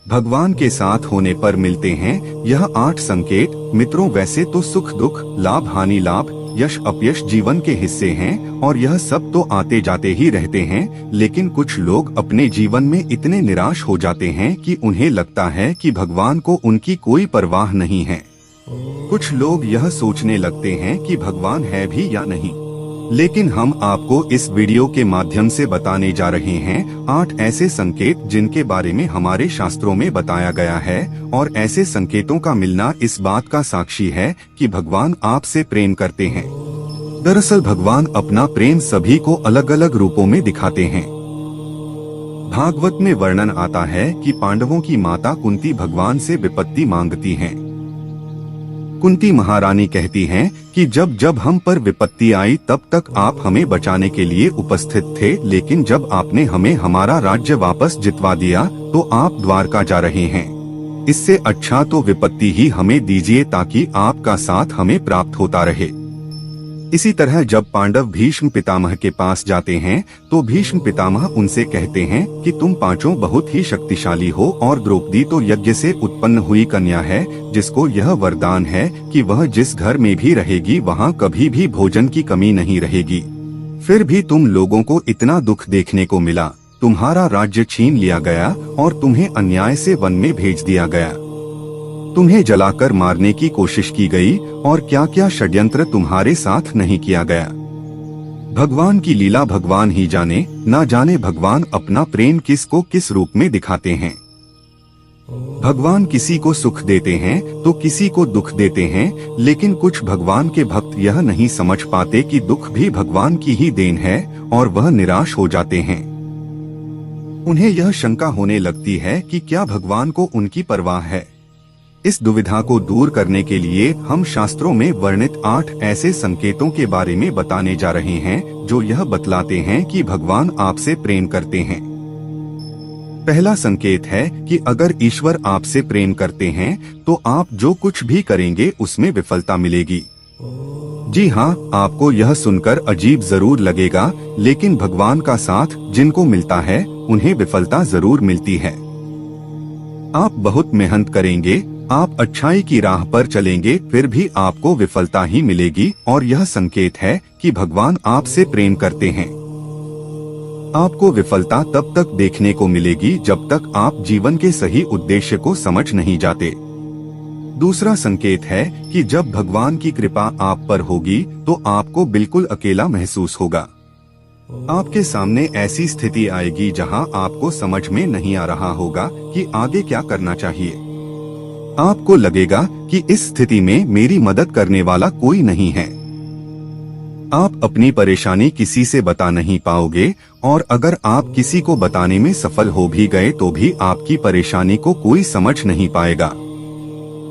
भगवान के साथ होने पर मिलते हैं यह 8 संकेत। मित्रों, वैसे तो सुख दुख, लाभ हानि, लाभ यश अपयश जीवन के हिस्से हैं और यह सब तो आते जाते ही रहते हैं, लेकिन कुछ लोग अपने जीवन में इतने निराश हो जाते हैं कि उन्हें लगता है कि भगवान को उनकी कोई परवाह नहीं है। कुछ लोग यह सोचने लगते हैं कि भगवान है भी या नहीं। लेकिन हम आपको इस वीडियो के माध्यम से बताने जा रहे हैं 8 ऐसे संकेत जिनके बारे में हमारे शास्त्रों में बताया गया है, और ऐसे संकेतों का मिलना इस बात का साक्षी है कि भगवान आपसे प्रेम करते हैं। दरअसल भगवान अपना प्रेम सभी को अलग अलग रूपों में दिखाते हैं। भागवत में वर्णन आता है कि पांडवों की माता कुंती भगवान से विपत्ति मांगती हैं। कुंती महारानी कहती हैं कि जब जब हम पर विपत्ति आई तब तक आप हमें बचाने के लिए उपस्थित थे, लेकिन जब आपने हमें हमारा राज्य वापस जितवा दिया तो आप द्वारका जा रहे हैं। इससे अच्छा तो विपत्ति ही हमें दीजिए ताकि आपका साथ हमें प्राप्त होता रहे। इसी तरह जब पांडव भीष्म पितामह के पास जाते हैं तो भीष्म पितामह उनसे कहते हैं कि तुम पांचों बहुत ही शक्तिशाली हो और द्रौपदी तो यज्ञ से उत्पन्न हुई कन्या है, जिसको यह वरदान है कि वह जिस घर में भी रहेगी वहाँ कभी भी भोजन की कमी नहीं रहेगी। फिर भी तुम लोगों को इतना दुख देखने को मिला, तुम्हारा राज्य छीन लिया गया और तुम्हें अन्याय से वन में भेज दिया गया। तुम्हें जलाकर मारने की कोशिश की गई और क्या क्या षड्यंत्र तुम्हारे साथ नहीं किया गया। भगवान की लीला भगवान ही जाने, ना जाने भगवान अपना प्रेम किसको किस रूप में दिखाते हैं। भगवान किसी को सुख देते हैं तो किसी को दुख देते हैं, लेकिन कुछ भगवान के भक्त यह नहीं समझ पाते कि दुख भी भगवान की ही देन है और वह निराश हो जाते हैं। उन्हें यह शंका होने लगती है कि क्या भगवान को उनकी परवाह है। इस दुविधा को दूर करने के लिए हम शास्त्रों में वर्णित 8 ऐसे संकेतों के बारे में बताने जा रहे हैं जो यह बतलाते हैं कि भगवान आपसे प्रेम करते हैं। पहला संकेत है कि अगर ईश्वर आपसे प्रेम करते हैं तो आप जो कुछ भी करेंगे उसमें विफलता मिलेगी। जी हाँ, आपको यह सुनकर अजीब जरूर लगेगा, लेकिन भगवान का साथ जिनको मिलता है उन्हें विफलता जरूर मिलती है। आप बहुत मेहनत करेंगे, आप अच्छाई की राह पर चलेंगे, फिर भी आपको विफलता ही मिलेगी, और यह संकेत है कि भगवान आपसे प्रेम करते हैं। आपको विफलता तब तक देखने को मिलेगी जब तक आप जीवन के सही उद्देश्य को समझ नहीं जाते। दूसरा संकेत है कि जब भगवान की कृपा आप पर होगी तो आपको बिल्कुल अकेला महसूस होगा। आपके सामने ऐसी स्थिति आएगी जहां आपको समझ में नहीं आ रहा होगा कि आगे क्या करना चाहिए। आपको लगेगा कि इस स्थिति में मेरी मदद करने वाला कोई नहीं है। आप अपनी परेशानी किसी से बता नहीं पाओगे, और अगर आप किसी को बताने में सफल हो भी गए तो भी आपकी परेशानी को कोई समझ नहीं पाएगा।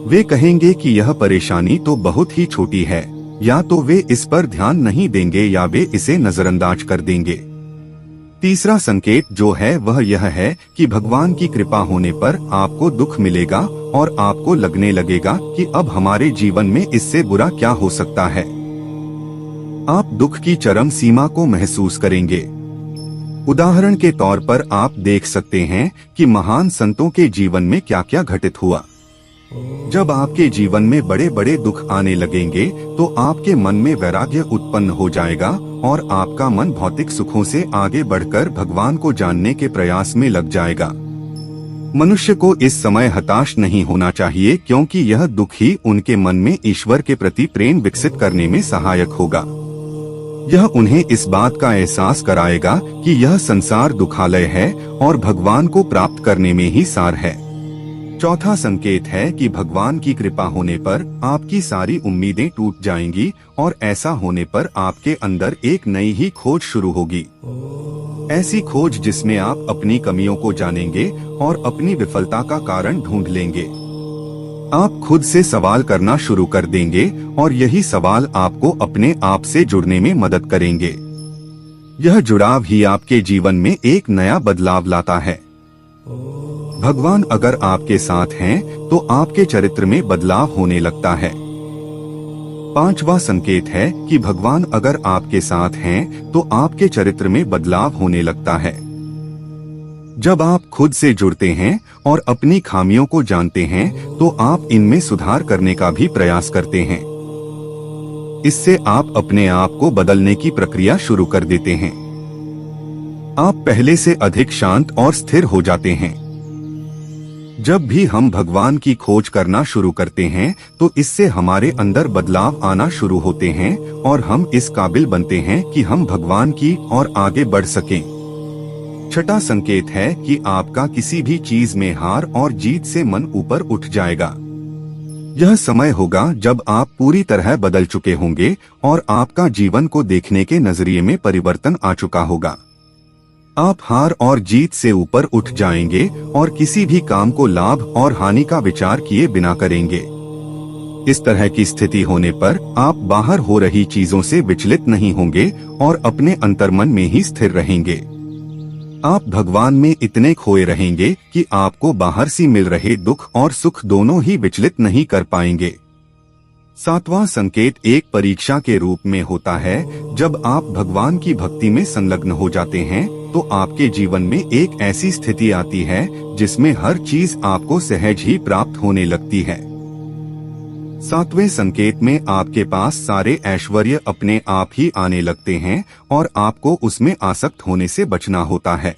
वे कहेंगे कि यह परेशानी तो बहुत ही छोटी है, या तो वे इस पर ध्यान नहीं देंगे या वे इसे नजरअंदाज कर देंगे। तीसरा संकेत जो है वह यह है कि भगवान की कृपा होने पर आपको दुख मिलेगा और आपको लगने लगेगा कि अब हमारे जीवन में इससे बुरा क्या हो सकता है। आप दुख की चरम सीमा को महसूस करेंगे। उदाहरण के तौर पर आप देख सकते हैं कि महान संतों के जीवन में क्या क्या घटित हुआ। जब आपके जीवन में बड़े बड़े दुख आने लगेंगे तो आपके मन में वैराग्य उत्पन्न हो जाएगा और आपका मन भौतिक सुखों से आगे बढ़कर भगवान को जानने के प्रयास में लग जाएगा। मनुष्य को इस समय हताश नहीं होना चाहिए, क्योंकि यह दुख ही उनके मन में ईश्वर के प्रति प्रेम विकसित करने में सहायक होगा। यह उन्हें इस बात का एहसास कराएगा कि यह संसार दुखालय है और भगवान को प्राप्त करने में ही सार है। चौथा संकेत है कि भगवान की कृपा होने पर आपकी सारी उम्मीदें टूट जाएंगी, और ऐसा होने पर आपके अंदर एक नई ही खोज शुरू होगी। ऐसी खोज जिसमें आप अपनी कमियों को जानेंगे और अपनी विफलता का कारण ढूंढ लेंगे। आप खुद से सवाल करना शुरू कर देंगे और यही सवाल आपको अपने आप से जुड़ने में मदद करेंगे। यह जुड़ाव ही आपके जीवन में एक नया बदलाव लाता है। भगवान अगर आपके साथ हैं तो आपके चरित्र में बदलाव होने लगता है। पांचवा संकेत है कि भगवान अगर आपके साथ हैं तो आपके चरित्र में बदलाव होने लगता है। जब आप खुद से जुड़ते हैं और अपनी खामियों को जानते हैं तो आप इनमें सुधार करने का भी प्रयास करते हैं। इससे आप अपने आप को बदलने की प्रक्रिया शुरू कर देते हैं। आप पहले से अधिक शांत और स्थिर हो जाते हैं। जब भी हम भगवान की खोज करना शुरू करते हैं तो इससे हमारे अंदर बदलाव आना शुरू होते हैं और हम इस काबिल बनते हैं कि हम भगवान की ओर आगे बढ़ सकें। छठा संकेत है कि आपका किसी भी चीज में हार और जीत से मन ऊपर उठ जाएगा। यह समय होगा जब आप पूरी तरह बदल चुके होंगे और आपका जीवन को देखने के नजरिए में परिवर्तन आ चुका होगा। आप हार और जीत से ऊपर उठ जाएंगे और किसी भी काम को लाभ और हानि का विचार किए बिना करेंगे। इस तरह की स्थिति होने पर आप बाहर हो रही चीजों से विचलित नहीं होंगे और अपने अंतर्मन में ही स्थिर रहेंगे। आप भगवान में इतने खोए रहेंगे कि आपको बाहर से मिल रहे दुख और सुख दोनों ही विचलित नहीं कर पाएंगे। सातवां संकेत एक परीक्षा के रूप में होता है। जब आप भगवान की भक्ति में संलग्न हो जाते हैं तो आपके जीवन में एक ऐसी स्थिति आती है जिसमें हर चीज आपको सहज ही प्राप्त होने लगती है। सातवें संकेत में आपके पास सारे ऐश्वर्य अपने आप ही आने लगते हैं और आपको उसमें आसक्त होने से बचना होता है।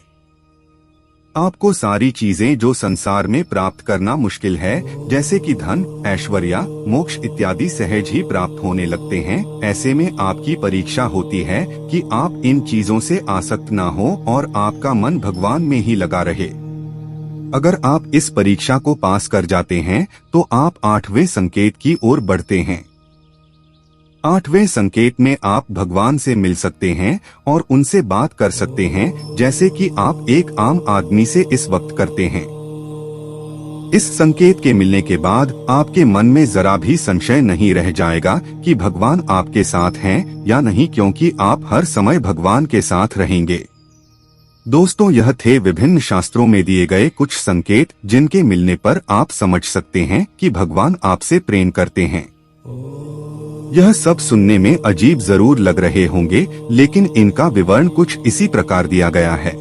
आपको सारी चीजें जो संसार में प्राप्त करना मुश्किल है, जैसे कि धन, ऐश्वर्य, मोक्ष इत्यादि सहज ही प्राप्त होने लगते हैं। ऐसे में आपकी परीक्षा होती है कि आप इन चीजों से आसक्त ना हो और आपका मन भगवान में ही लगा रहे। अगर आप इस परीक्षा को पास कर जाते हैं तो आप आठवें संकेत की ओर बढ़ते हैं। आठवें संकेत में आप भगवान से मिल सकते हैं और उनसे बात कर सकते हैं, जैसे कि आप एक आम आदमी से इस वक्त करते हैं। इस संकेत के मिलने के बाद आपके मन में जरा भी संशय नहीं रह जाएगा कि भगवान आपके साथ हैं या नहीं, क्योंकि आप हर समय भगवान के साथ रहेंगे। दोस्तों, यह थे विभिन्न शास्त्रों में दिए गए कुछ संकेत जिनके मिलने पर आप समझ सकते हैं कि भगवान आपसे प्रेम करते हैं। यह सब सुनने में अजीब जरूर लग रहे होंगे, लेकिन इनका विवरण कुछ इसी प्रकार दिया गया है।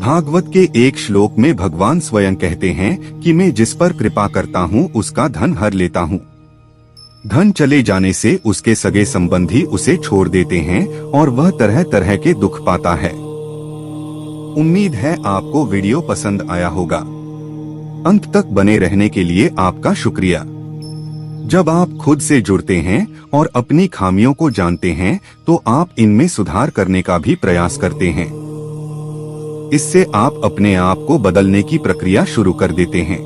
भागवत के एक श्लोक में भगवान स्वयं कहते हैं कि मैं जिस पर कृपा करता हूँ उसका धन हर लेता हूँ। धन चले जाने से उसके सगे संबंधी उसे छोड़ देते हैं और वह तरह तरह के दुख पाता है। उम्मीद है आपको वीडियो पसंद आया होगा। अंत तक बने रहने के लिए आपका शुक्रिया। जब आप खुद से जुड़ते हैं और अपनी खामियों को जानते हैं तो आप इनमें सुधार करने का भी प्रयास करते हैं। इससे आप अपने आप को बदलने की प्रक्रिया शुरू कर देते हैं।